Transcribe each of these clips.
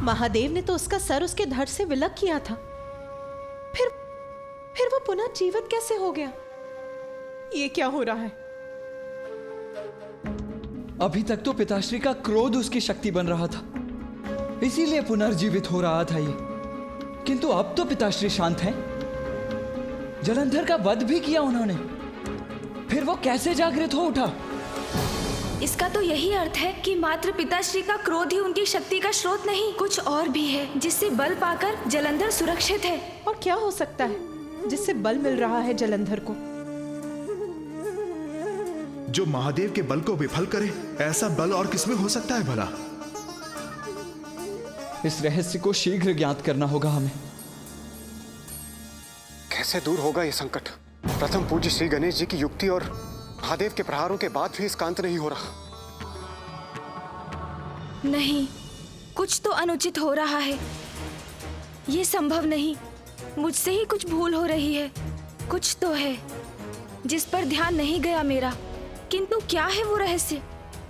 महादेव ने तो उसका सर उसके धड़ से विलग किया था, फिर वो पुनः जीवित कैसे हो गया? ये क्या हो रहा है? अभी तक तो पिताश्री का क्रोध उसकी शक्ति बन रहा था, इसीलिए पुनर्जीवित हो रहा था ये। किंतु अब तो पिताश्री शांत हैं। जलंधर का वध भी किया उन्होंने, फिर वो कैसे जागृत हो उठा? इसका तो यही अर्थ है कि मात्र पिताश्री का क्रोध ही उनकी शक्ति का स्रोत नहीं, कुछ और भी है जिससे बल पाकर जलंधर सुरक्षित है। और क्या हो सकता है जिससे बल मिल रहा है जलंधर को? जो महादेव के बल को विफल करे, ऐसा बल और किसमें हो सकता है भला? इस रहस्य को शीघ्र ज्ञात करना होगा हमें। कैसे दूर होगा ये संकट? प्रथम पूज्य श्री गणेश जी की युक्ति और महादेव के प्रहारों के बाद भी इसका अंत नहीं हो रहा। नहीं, कुछ तो अनुचित हो रहा है। ये संभव नहीं, मुझसे ही कुछ भूल हो रही है। कुछ तो है जिस पर ध्यान नहीं गया मेरा, किंतु क्या है वो रहस्य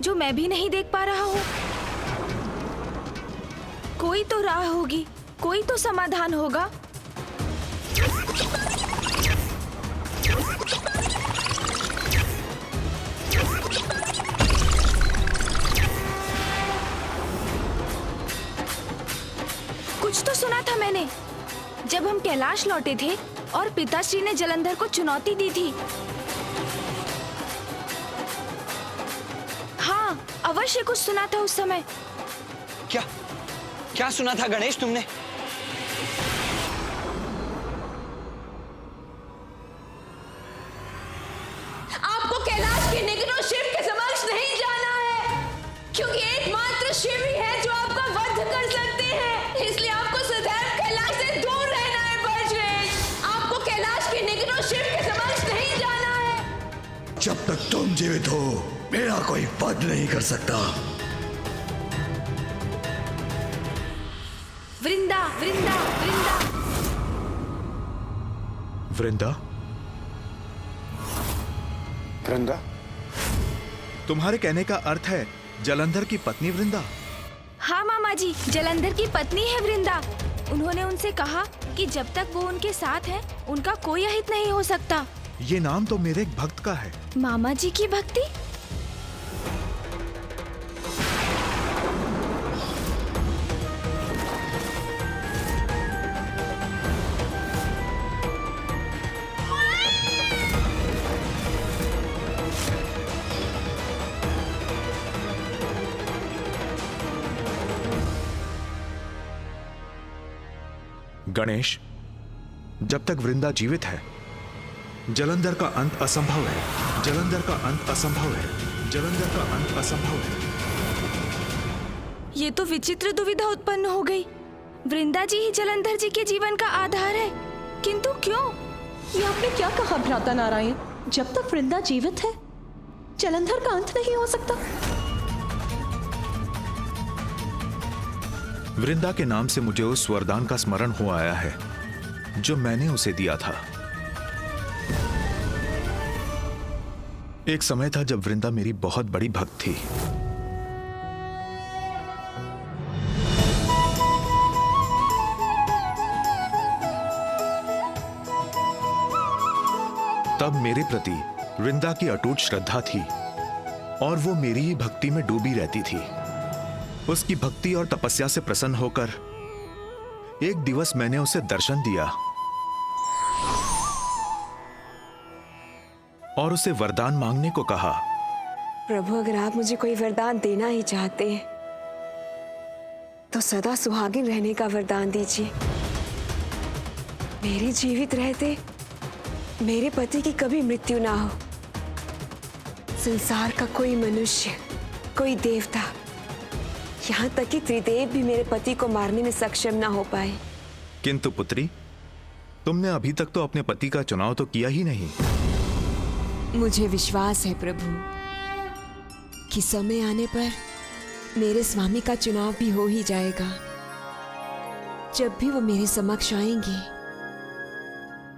जो मैं भी नहीं देख पा रहा हूँ? कोई तो राह होगी, कोई तो समाधान होगा। कुछ तो सुना था मैंने जब हम कैलाश लौटे थे और पिताश्री ने जलंधर को चुनौती दी थी। हाँ, अवश्य कुछ सुना था उस समय। क्या क्या सुना था गणेश तुमने? आपको कैलाश के निकटों शिव के समक्ष नहीं जाना है, क्योंकि एकमात्र शिव ही है जो आपका वध कर सकते हैं। इसलिए आपको सदैव कैलाश से दूर रहना है बजरंग। आपको कैलाश के निकटों शिव के समक्ष नहीं जाना है। जब तक तुम जीवित हो, मेरा कोई वध नहीं कर सकता। वृंदा वृंदा वृंदा वृंदा, वृंदा, तुम्हारे कहने का अर्थ है जलंधर की पत्नी वृंदा? हाँ मामा जी, जलंधर की पत्नी है वृंदा। उन्होंने उनसे कहा कि जब तक वो उनके साथ है, उनका कोई अहित नहीं हो सकता। ये नाम तो मेरे एक भक्त का है। मामा जी की भक्ति? गणेश, जब तक वृंदा जीवित है, जलंधर का अंत असंभव है। जलंधर का अंत असंभव है। जलंधर का अंत असंभव है। ये तो विचित्र दुविधा उत्पन्न हो गई। वृंदा जी ही जलंधर जी के जीवन का आधार है, किंतु क्यों? ये आपने क्या कहा भ्राता नारायण? जब तक वृंदा जीवित है, जलंधर का अंत नहीं हो सकता। वृंदा के नाम से मुझे उस वरदान का स्मरण हो आया है जो मैंने उसे दिया था। एक समय था जब वृंदा मेरी बहुत बड़ी भक्त थी। तब मेरे प्रति वृंदा की अटूट श्रद्धा थी और वो मेरी ही भक्ति में डूबी रहती थी। उसकी भक्ति और तपस्या से प्रसन्न होकर एक दिवस मैंने उसे दर्शन दिया और उसे वरदान मांगने को कहा। प्रभु, अगर आप मुझे कोई वरदान देना ही चाहते हैं तो सदा सुहागिन रहने का वरदान दीजिए। मेरे जीवित रहते मेरे पति की कभी मृत्यु ना हो। संसार का कोई मनुष्य, कोई देवता, यहाँ तक कि त्रिदेव भी मेरे पति को मारने में सक्षम ना हो पाए। किंतु पुत्री, तुमने अभी तक तो अपने पति का चुनाव तो किया ही नहीं। मुझे विश्वास है प्रभु कि समय आने पर मेरे स्वामी का चुनाव भी हो ही जाएगा। जब भी वो मेरे समक्ष आएंगे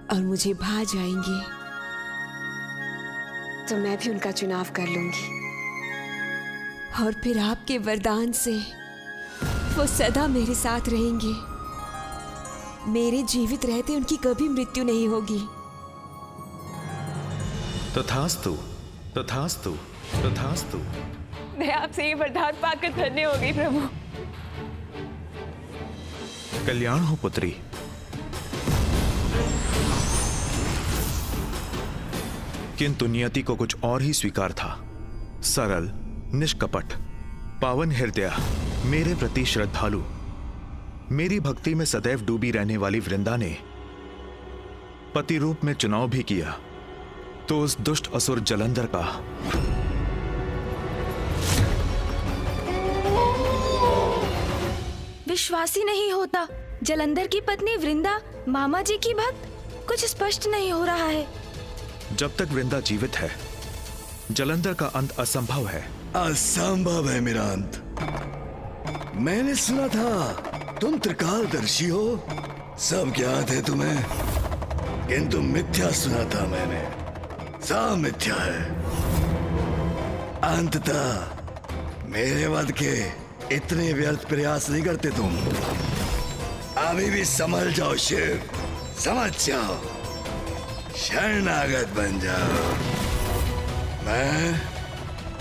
और मुझे भा जाएंगे तो मैं भी उनका चुनाव कर लूंगी और फिर आपके वरदान से वो सदा मेरे साथ रहेंगे। मेरे जीवित रहते उनकी कभी मृत्यु नहीं होगी। तथास्तु, तथास्तु, तथास्तु। मैं आपसे ये वरदान पाकर धन्य हो गई प्रभु। कल्याण हो पुत्री। किंतु नियति को कुछ और ही स्वीकार था। सरल, निष्कपट, पावन हृदय, मेरे प्रति श्रद्धालु, मेरी भक्ति में सदैव डूबी रहने वाली वृंदा ने पति रूप में चुनाव भी किया तो उस दुष्ट असुर जलंधर का विश्वास ही नहीं होता। जलंधर की पत्नी वृंदा मामा जी की भक्त, कुछ स्पष्ट नहीं हो रहा है। जब तक वृंदा जीवित है जलंधर का अंत असंभव है। असंभव है मेरा अंत। मैंने सुना था तुम त्रिकालदर्शी हो, सब ज्ञात है तुम्हें, किंतु मिथ्या सुना था मैंने, सब मिथ्या है। अंततः मेरे वध के इतने व्यर्थ प्रयास नहीं करते तुम। अभी भी समझ जाओ शिव, समझ जाओ, शरणागत बन जाओ। मैं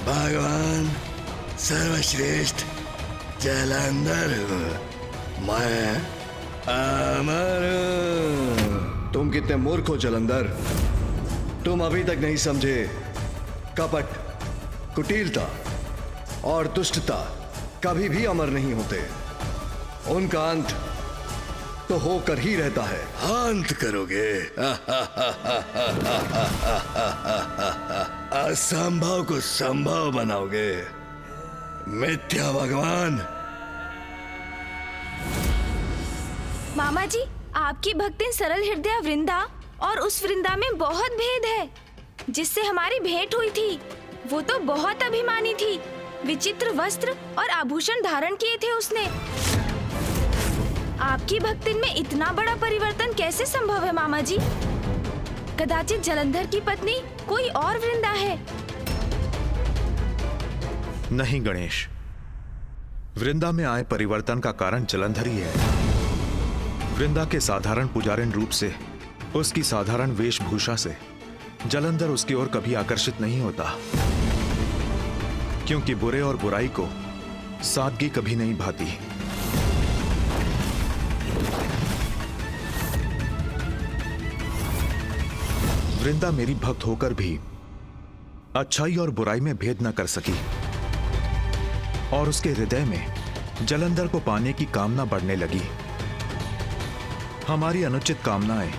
भगवान सर्वश्रेष्ठ जलंधर हूँ, मैं अमर हूँ। तुम कितने मूर्ख हो जलंधर, तुम अभी तक नहीं समझे कपट, कुटिलता और दुष्टता कभी भी अमर नहीं होते। उनका अंत तो होकर ही रहता है। अंत करोगे असंभव को संभव बनाओगे, मिथ्या भगवान। मामा जी, आपकी भक्तिन सरल हृदय वृंदा और उस वृंदा में बहुत भेद है। जिससे हमारी भेंट हुई थी वो तो बहुत अभिमानी थी, विचित्र वस्त्र और आभूषण धारण किए थे उसने। आपकी भक्तिन में इतना बड़ा परिवर्तन कैसे संभव है मामा जी? कदाचित जलंधर की पत्नी कोई और वृंदा है। नहीं गणेश, वृंदा में आए परिवर्तन का कारण जलंधर ही है। वृंदा के साधारण पुजारिन रूप से, उसकी साधारण वेशभूषा से जलंधर उसकी ओर कभी आकर्षित नहीं होता, क्योंकि बुरे और बुराई को सादगी कभी नहीं भाती। वृंदा मेरी भक्त होकर भी अच्छाई और बुराई में भेद न कर सकी और उसके हृदय में जलंधर को पाने की कामना बढ़ने लगी। हमारी अनुचित कामनाएं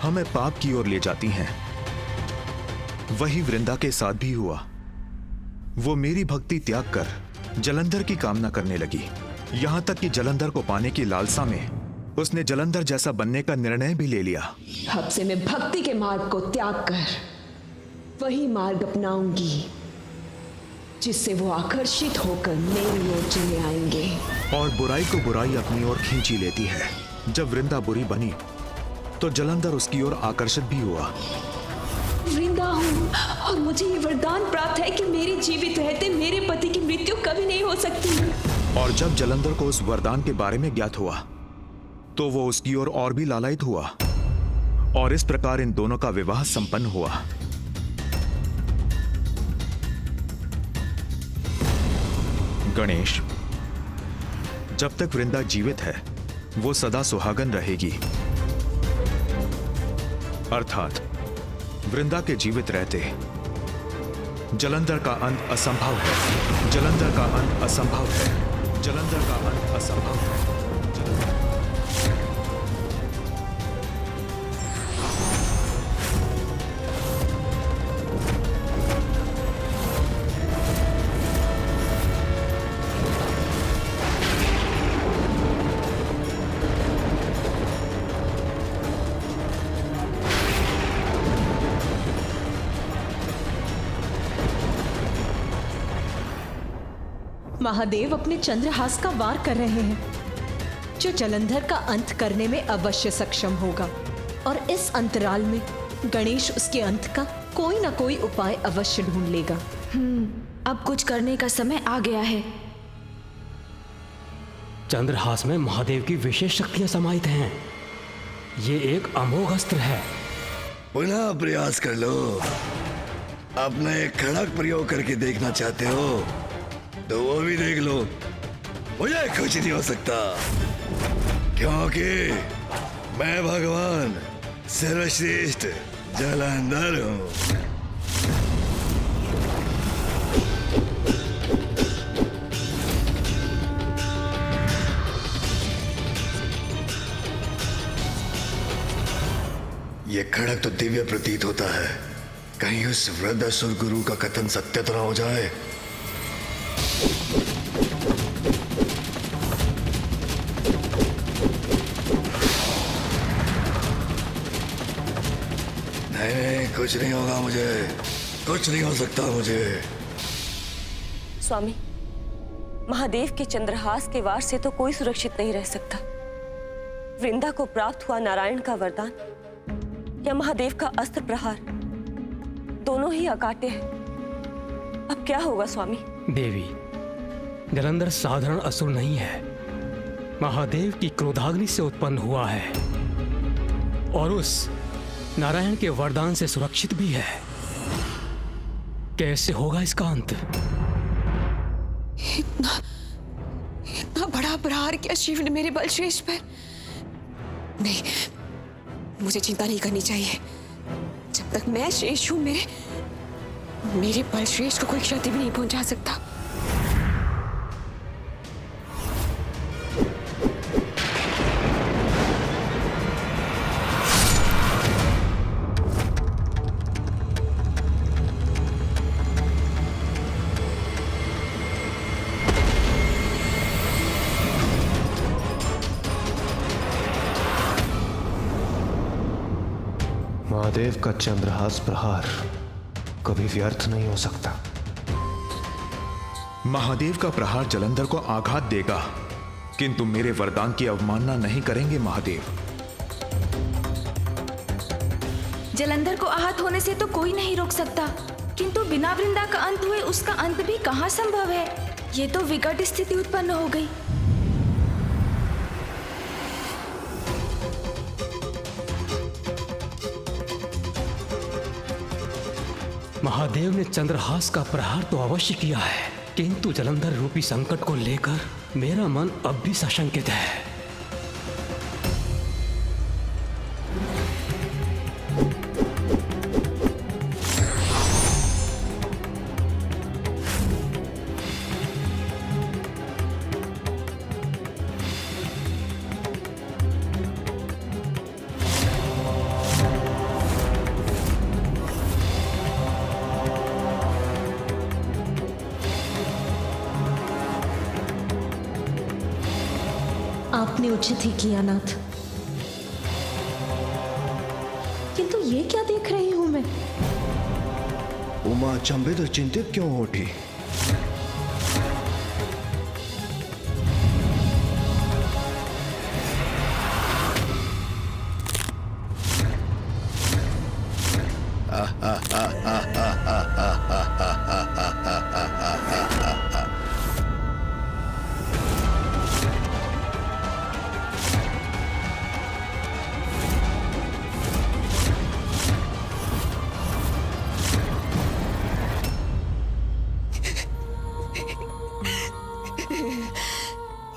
हमें पाप की ओर ले जाती हैं। वही वृंदा के साथ भी हुआ। वो मेरी भक्ति त्याग कर जलंधर की कामना करने लगी। यहां तक कि जलंधर को पाने की लालसा में उसने जलंधर जैसा बनने का निर्णय भी ले लिया। अब से मैं भक्ति के मार्ग को त्याग कर वही मार्ग अपनाऊंगी जिससे वो आकर्षित होकर मेरी ओर चले आएंगे। और बुराई को बुराई अपनी ओर खींची लेती है। जब वृंदा बुरी बनी तो जलंधर उसकी ओर आकर्षित भी हुआ। वृंदा हूँ और मुझे ये वरदान प्राप्त है कि मेरे जीवित रहते मेरे पति की मृत्यु कभी नहीं हो सकती। और जब जलंधर को उस वरदान के बारे में ज्ञात हुआ तो वो उसकी ओर और भी लालायित हुआ और इस प्रकार इन दोनों का विवाह संपन्न हुआ। गणेश, जब तक वृंदा जीवित है वो सदा सुहागन रहेगी। अर्थात वृंदा के जीवित रहते जलंधर का अंत असंभव है। जलंधर का अंत असंभव है। जलंधर का अंत असंभव है। महादेव अपने चंद्रहास का वार कर रहे हैं जो जलंधर का अंत करने में अवश्य सक्षम होगा, और इस अंतराल में गणेश उसके अंत का कोई ना कोई उपाय अवश्य ढूंढ लेगा। अब कुछ करने का समय आ गया है। चंद्रहास में महादेव की विशेष शक्तियां समाहित हैं। ये एक अमोघ अस्त्र है। पुनः प्रयास कर लो। अपना एक खड़क प्रयोग करके देखना चाहते हो तो वो भी देख लो। मुझे कुछ नहीं हो सकता, क्योंकि मैं भगवान सर्वश्रेष्ठ जलंधर हूं। ये खड़क तो दिव्य प्रतीत होता है। कहीं उस वृद्ध असुर गुरु का कथन सत्य तो ना हो जाए। नहीं, कुछ नहीं होगा मुझे, कुछ नहीं हो सकता मुझे। स्वामी, महादेव के चंद्रहास के वार से तो कोई सुरक्षित नहीं रह सकता। वृंदा को प्राप्त हुआ नारायण का वरदान या महादेव का अस्त्र प्रहार, दोनों ही अकाट्य हैं। अब क्या होगा स्वामी? देवी, जलंधर साधारण असुर नहीं है, महादेव की क्रोधाग्नि से उत्पन्न हुआ है और उस नारायण के वरदान से सुरक्षित भी है। कैसे होगा इसका अंत? इतना बड़ा प्रहार किया शिव ने मेरे बलश्रेष्ठ पर। नहीं, मुझे चिंता नहीं करनी चाहिए। जब तक मैं शेष हूं, मेरे बलश्रेष्ठ को कोई क्षति भी नहीं पहुंचा सकता। महादेव का चंद्रहास प्रहार कभी व्यर्थ नहीं हो सकता। महादेव का प्रहार जलंधर को आघात देगा, किंतु मेरे वरदान की अवमानना नहीं करेंगे महादेव। जलंधर को आहत होने से तो कोई नहीं रोक सकता, किंतु बिना वृंदा का अंत हुए उसका अंत भी कहाँ संभव है? ये तो विकट स्थिति उत्पन्न हो गई। महादेव ने चंद्रहास का प्रहार तो अवश्य किया है, किंतु जलंधर रूपी संकट को लेकर मेरा मन अब भी सशंकित है। आपने उचित ही किया नाथ, किंतु ये क्या देख रही हूं मैं? उमा अचंभित और चिंतित क्यों हो उठी?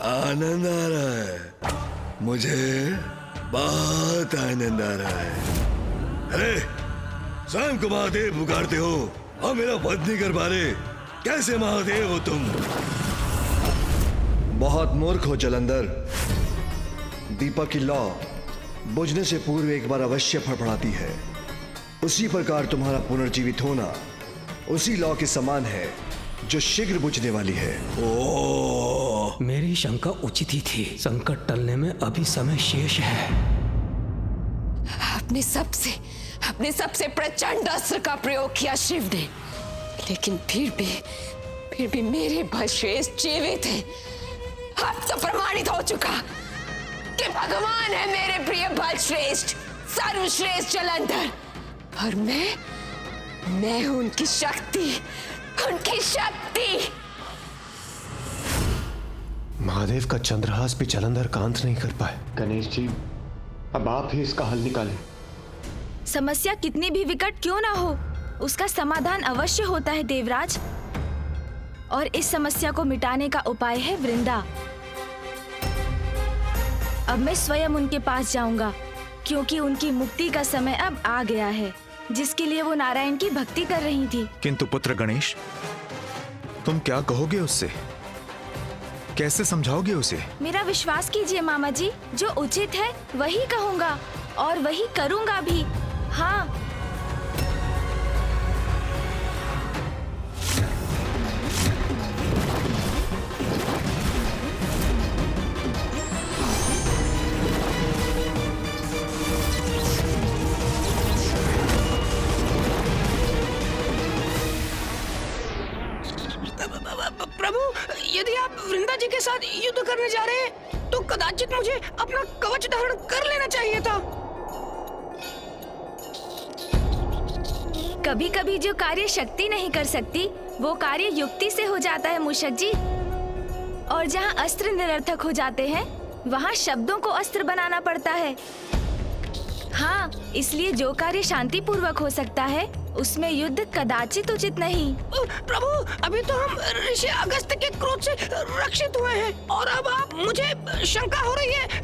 आनंद आ रहा है, मुझे बहुत आनंद आ रहा है। अरे स्वयं को महादेव पुकारते हो और मेरा वध नहीं कर पा रहे, कैसे महादेव हो तुम? बहुत मूर्ख हो जलंधर। दीपक की लौ बुझने से पूर्व एक बार अवश्य फड़फड़ाती है। उसी प्रकार तुम्हारा पुनर्जीवित होना उसी लौ के समान है जो शीघ्र बुझने वाली है। ओह, मेरी शंका उचित ही थी। संकट टलने में अभी समय शेष है। अपने सबसे प्रचंड अस्त्र का प्रयोग किया शिव ने, लेकिन फिर भी मेरे बलश्रेष्ठ जीवित हैं। अब तो प्रमाणित हो चुका कि भगवान है मेरे प्रिय बलश्रेष्ठ, सर्वश्रेष्ठ जलंधर। पर मैं हूं उनकी शक्ति। महादेव का चंद्रहास भी जलंधर का अंत नहीं कर पाए। गणेश जी, अब आप ही इसका हल निकालें। समस्या कितनी भी विकट क्यों ना हो, उसका समाधान अवश्य होता है देवराज। और इस समस्या को मिटाने का उपाय है वृंदा। अब मैं स्वयं उनके पास जाऊंगा, क्योंकि उनकी मुक्ति का समय अब आ गया है, जिसके लिए वो नारायण की भक्ति कर रही थी। किंतु पुत्र गणेश, तुम क्या कहोगे उससे? कैसे समझाओगे उसे? मेरा विश्वास कीजिए मामा जी, जो उचित है वही कहूंगा और वही करूंगा भी। हाँ, प्रभु, यदि आप वृंदा जी के साथ युद्ध करने जा रहे हैं तो कदाचित मुझे अपना कवच धारण कर लेना चाहिए था। कभी कभी जो कार्य शक्ति नहीं कर सकती वो कार्य युक्ति से हो जाता है मूषक जी। और जहाँ अस्त्र निरर्थक हो जाते हैं वहाँ शब्दों को अस्त्र बनाना पड़ता है। हाँ, इसलिए जो कार्य शांति पूर्वक हो सकता है उसमें युद्ध कदाचित उचित नहीं। प्रभु, अभी तो हम ऋषि अगस्त्य के क्रोध से रक्षित हुए हैं और अब आप मुझे शंका हो रही है।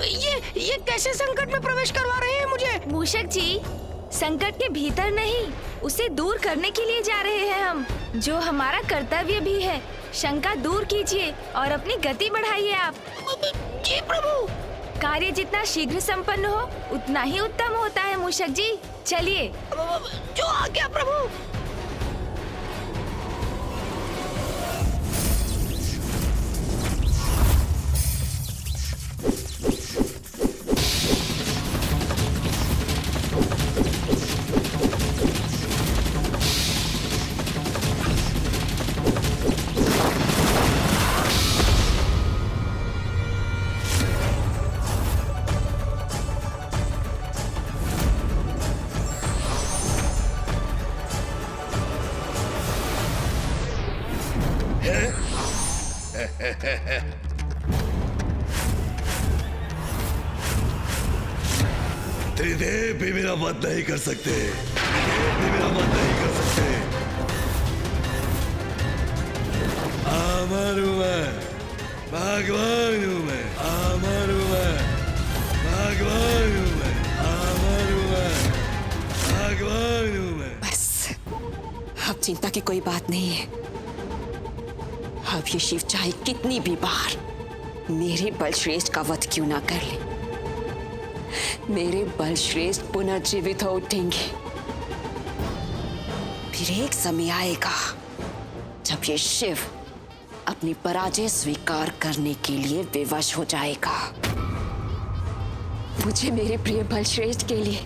ये कैसे संकट में प्रवेश करवा रहे हैं मुझे? मूषक जी, संकट के भीतर नहीं, उसे दूर करने के लिए जा रहे हैं हम, जो हमारा कर्तव्य भी है। शंका दूर कीजिए और अपनी गति बढ़ाइए आप। जी प्रभु। कार्य जितना शीघ्र संपन्न हो उतना ही उत्तम होता है मूषक जी। चलिए। जो आज्ञा प्रभु। त्रिदेव भी मेरा वध नहीं कर सकते, त्रिदेव भी मेरा वध नहीं कर सकते। अमर हूं मैं, भगवान हूं मैं, अमर हूं मैं, भगवान हूं मैं, अमर हूं मैं, भगवान हूं मैं। बस अब चिंता की कोई बात नहीं है। अब ये शिव चाहे कितनी भी बार मेरे बलश्रेष्ठ का वध क्यों ना कर ले, मेरे बलश्रेष्ठ पुनर्जीवित हो उठेंगे। फिर एक समय आएगा जब ये शिव अपनी पराजय स्वीकार करने के लिए विवश हो जाएगा। मुझे मेरे प्रिय बलश्रेष्ठ के लिए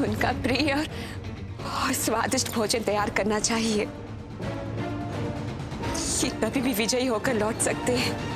उनका प्रिय और स्वादिष्ट भोजन तैयार करना चाहिए। ये कभी भी विजयी होकर लौट सकते हैं।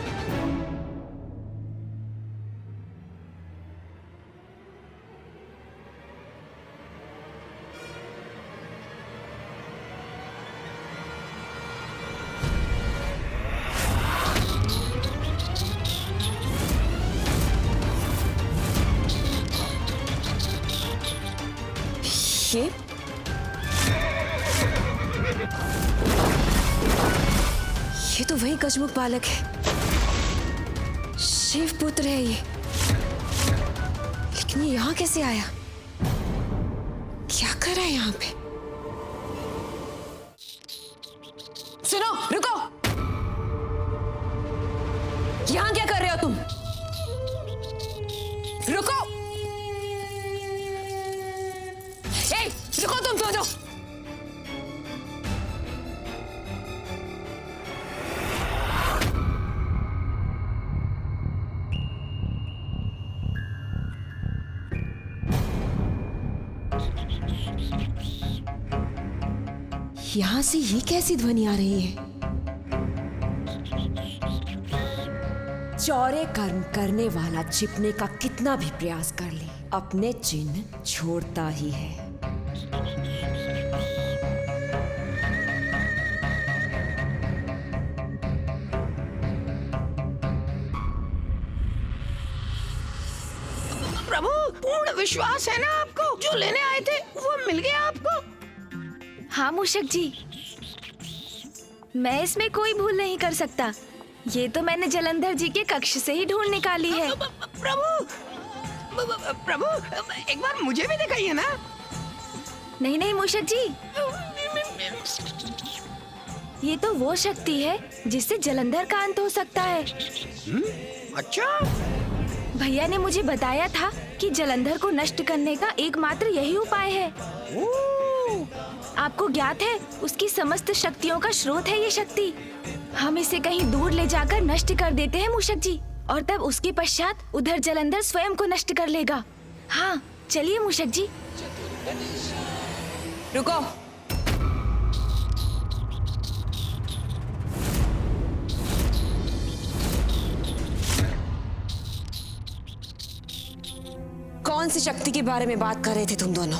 ये तो वही गजमुख बालक है, शिव पुत्र है ये। लेकिन ये यहाँ कैसे आया? क्या कर रहा है यहाँ पे? सुनो, रुको। यहाँ क्या कर रहे हो तुम? रुको। ए, रुको तुम दोनों। यहाँ से ये कैसी ध्वनि आ रही है? चौरे कर्म करने वाला छिपने का कितना भी प्रयास कर ले, अपने चिन्ह छोड़ता ही है। विश्वास है ना आपको? जो लेने आए थे वो मिल गया आपको? हाँ मूषक जी, मैं इसमें कोई भूल नहीं कर सकता। ये तो मैंने जलंधर जी के कक्ष से ही ढूंढ निकाली है। प्रभु, प्रभु, एक बार मुझे भी दिखाइए ना। नहीं नहीं मूषक जी, ये तो वो शक्ति है जिससे जलंधर का अंत हो सकता है। अच्छा, भैया ने मुझे बताया था कि जलंधर को नष्ट करने का एकमात्र यही उपाय है। आपको ज्ञात है, उसकी समस्त शक्तियों का स्रोत है ये शक्ति। हम इसे कहीं दूर ले जाकर नष्ट कर देते हैं मूषक जी, और तब उसके पश्चात उधर जलंधर स्वयं को नष्ट कर लेगा। हाँ चलिए मूषक जी। रुको। कौन सी शक्ति के बारे में बात कर रहे थे तुम दोनों?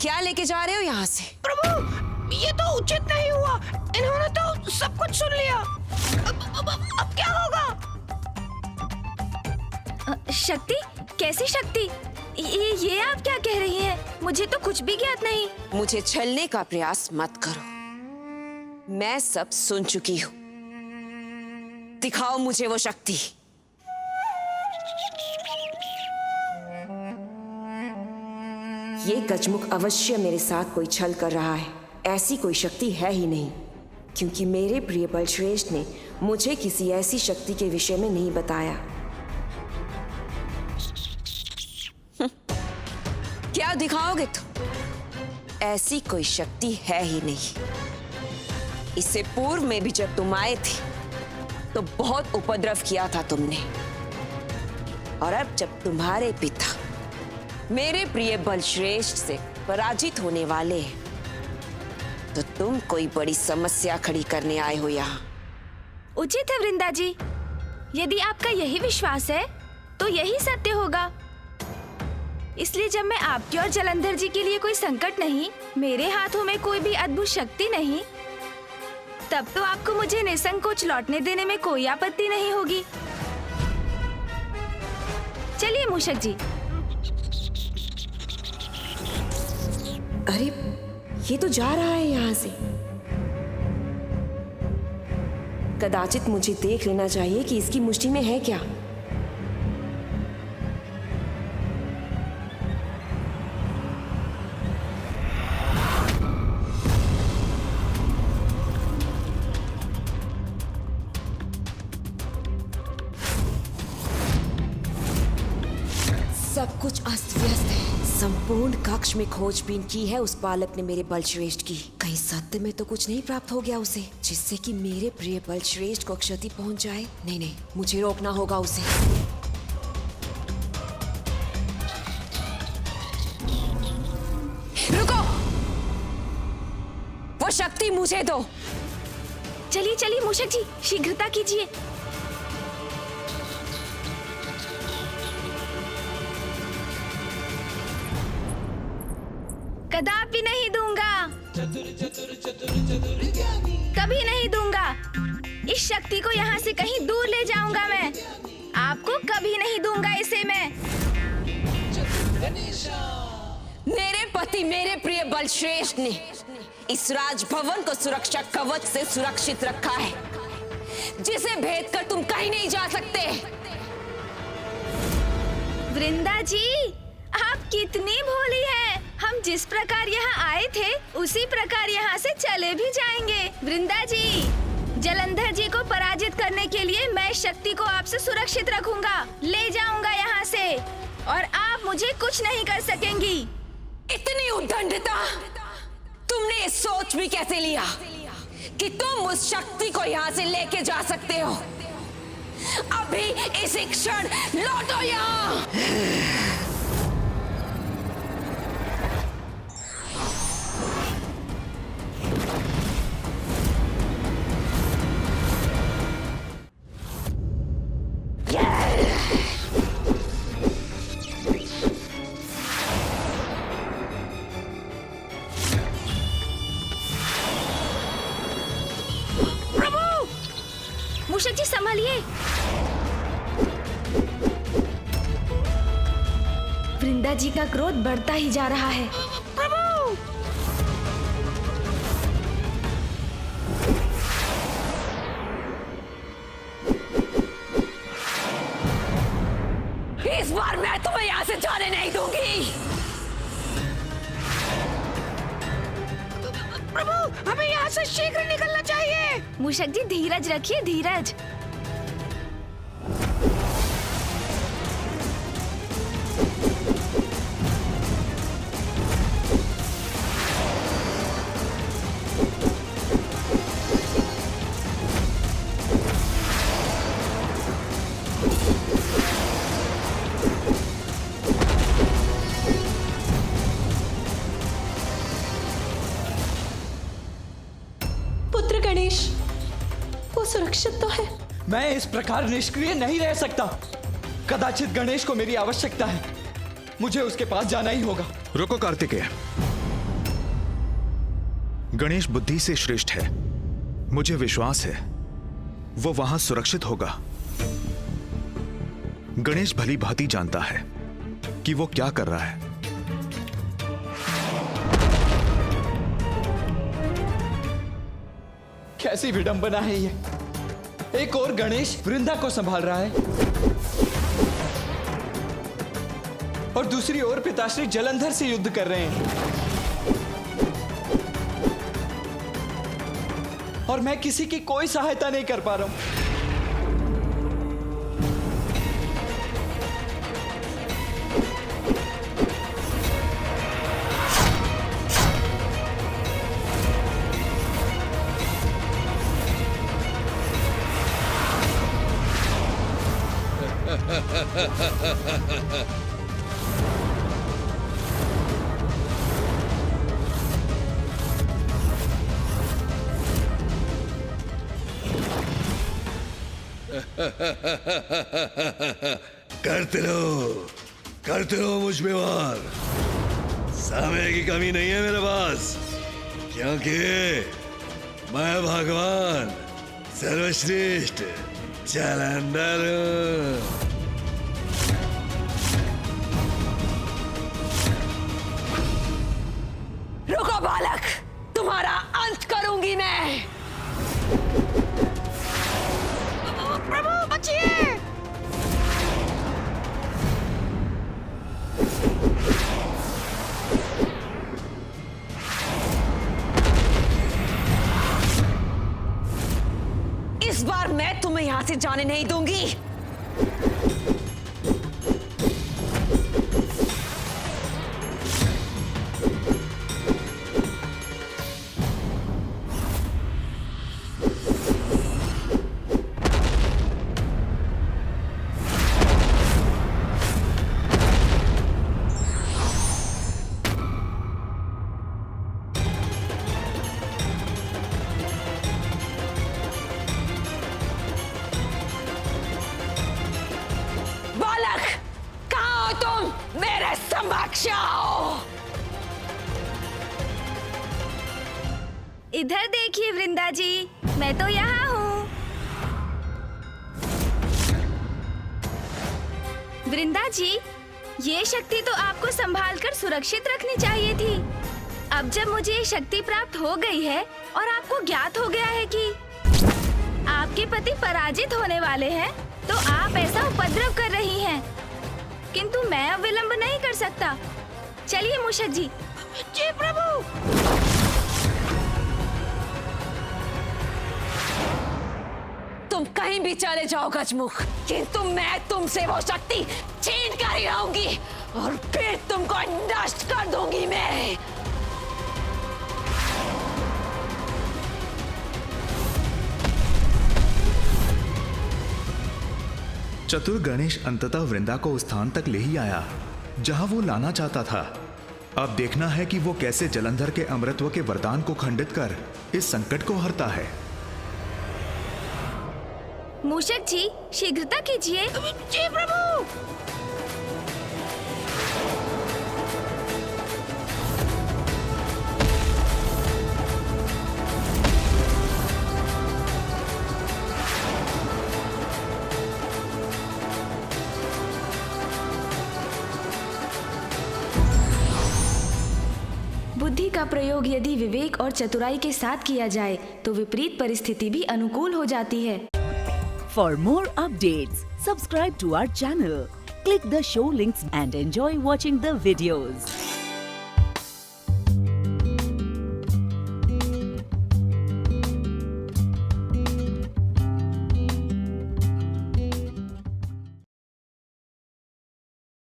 क्या लेके जा रहे हो यहाँ से? प्रभु, ये तो उचित नहीं हुआ। इन्होंने तो सब कुछ सुन लिया। अब क्या होगा? शक्ति? कैसी शक्ति? ये आप क्या कह रही हैं? मुझे तो कुछ भी ज्ञात नहीं। मुझे छलने का प्रयास मत करो, मैं सब सुन चुकी हूँ। दिखाओ मुझे वो शक्ति। ये गजमुख अवश्य मेरे साथ कोई छल कर रहा है। ऐसी कोई शक्ति है ही नहीं, क्योंकि मेरे प्रिय बलश्रेष्ठ ने मुझे किसी ऐसी शक्ति के विषय में नहीं बताया। क्या दिखाओगे तुम? ऐसी कोई शक्ति है ही नहीं। इससे पूर्व में भी जब तुम आए थे तो बहुत उपद्रव किया था तुमने, और अब जब तुम्हारे पिता मेरे प्रिय बलश्रेष्ठ से पराजित होने वाले हैं, तो तुम कोई बड़ी समस्या खड़ी करने आए हो यहाँ। उचित है वृंदा जी, यदि आपका यही विश्वास है तो यही सत्य होगा। इसलिए जब मैं आपके और जलंधर जी के लिए कोई संकट नहीं, मेरे हाथों में कोई भी अद्भुत शक्ति नहीं, तब तो आपको मुझे निसंकोच लौटने देने में कोई आपत्ति नहीं होगी। चलिए मूषक जी। अरे ये तो जा रहा है यहाँ से। कदाचित मुझे देख लेना चाहिए कि इसकी मुट्ठी में है क्या। सब कुछ अस्त व्यस्त है। संपूर्ण कक्ष में खोजबीन की है उस बालक ने मेरे बलश्रेष्ठ की। कहीं सत्य में तो कुछ नहीं प्राप्त हो गया उसे, जिससे कि मेरे प्रिय बलश्रेष्ठ को क्षति पहुंच जाए। नहीं नहीं, मुझे रोकना होगा उसे। रुको, वो शक्ति मुझे दो। चलिए चलिए मूषक जी, शीघ्रता कीजिए। कदापि नहीं दूंगा, कभी नहीं दूंगा। इस शक्ति को यहाँ से कहीं दूर ले जाऊंगा मैं। आपको कभी नहीं दूंगा इसे मैं। मेरे पति मेरे प्रिय बलश्रेष्ठ ने इस राजभवन को सुरक्षा कवच से सुरक्षित रखा है, जिसे भेद कर तुम कहीं नहीं जा सकते। वृंदा जी, आप कितनी भोली हैं। हम जिस प्रकार यहाँ आए थे उसी प्रकार यहाँ से चले भी जाएंगे। वृंदा जी, जलंधर जी को पराजित करने के लिए मैं शक्ति को आपसे सुरक्षित रखूंगा, ले जाऊंगा यहाँ से, और आप मुझे कुछ नहीं कर सकेंगी। इतनी उद्दंडता तुमने सोच भी कैसे लिया कि तुम उस शक्ति को यहाँ से लेके जा सकते हो? अभी इसी क्षण लौटो यहाँ। मूषक जी संभालिए। वृंदा जी का क्रोध बढ़ता ही जा रहा है। प्रभु, इस बार मैं तुम्हें यहाँ से जाने नहीं दूंगी। प्रभु, हमें यहाँ से शीघ्र निकलना चाहिए। मूषक जी धीरज रखिए, धीरज। पुत्र गणेश, वो सुरक्षित तो है? मैं इस प्रकार निष्क्रिय नहीं रह सकता। कदाचित गणेश को मेरी आवश्यकता है। मुझे उसके पास जाना ही होगा। रुको कार्तिकेय। गणेश बुद्धि से श्रेष्ठ है। मुझे विश्वास है वो वहां सुरक्षित होगा। गणेश भली भांति जानता है कि वो क्या कर रहा है। कैसी विडंबना है ये। एक और गणेश वृंदा को संभाल रहा है और दूसरी ओर पिताश्री जलंधर से युद्ध कर रहे हैं, और मैं किसी की कोई सहायता नहीं कर पा रहा हूं। करते रहो मुझ पे वार। समय की कमी नहीं है मेरे पास, क्योंकि मैं भगवान सर्वश्रेष्ठ जलंधर हूं। रुको बालक, तुम्हारा अंत करूंगी मैं। प्रभु बचिए। इस बार मैं तुम्हें यहां से जाने नहीं दूंगी। इधर देखिए वृंदा जी, मैं तो यहाँ हूँ। वृंदा जी, ये शक्ति तो आपको संभालकर सुरक्षित रखनी चाहिए थी। अब जब मुझे ये शक्ति प्राप्त हो गई है और आपको ज्ञात हो गया है कि आपके पति पराजित होने वाले हैं, तो आप ऐसा उपद्रव कर रही हैं। किंतु मैं अब विलंब नहीं कर सकता। चलिए मूषक जी। जी प्रभु। तुम कहीं भी चले जाओ गजमुख, किंतु मैं तुमसे वो शक्ति छीन कर ही रहूंगी और फिर तुमको नष्ट कर दूंगी मैं। चतुर गणेश अंततः वृंदा को उस स्थान तक ले ही आया जहां वो लाना चाहता था। अब देखना है कि वो कैसे जलंधर के अमृतत्व के वरदान को खंडित कर इस संकट को हरता है। मूषक जी, शीघ्रता कीजिए। जी प्रभु। बुद्धि का प्रयोग यदि विवेक और चतुराई के साथ किया जाए तो विपरीत परिस्थिति भी अनुकूल हो जाती है। For more updates, subscribe to our channel, click the show links and enjoy watching the videos.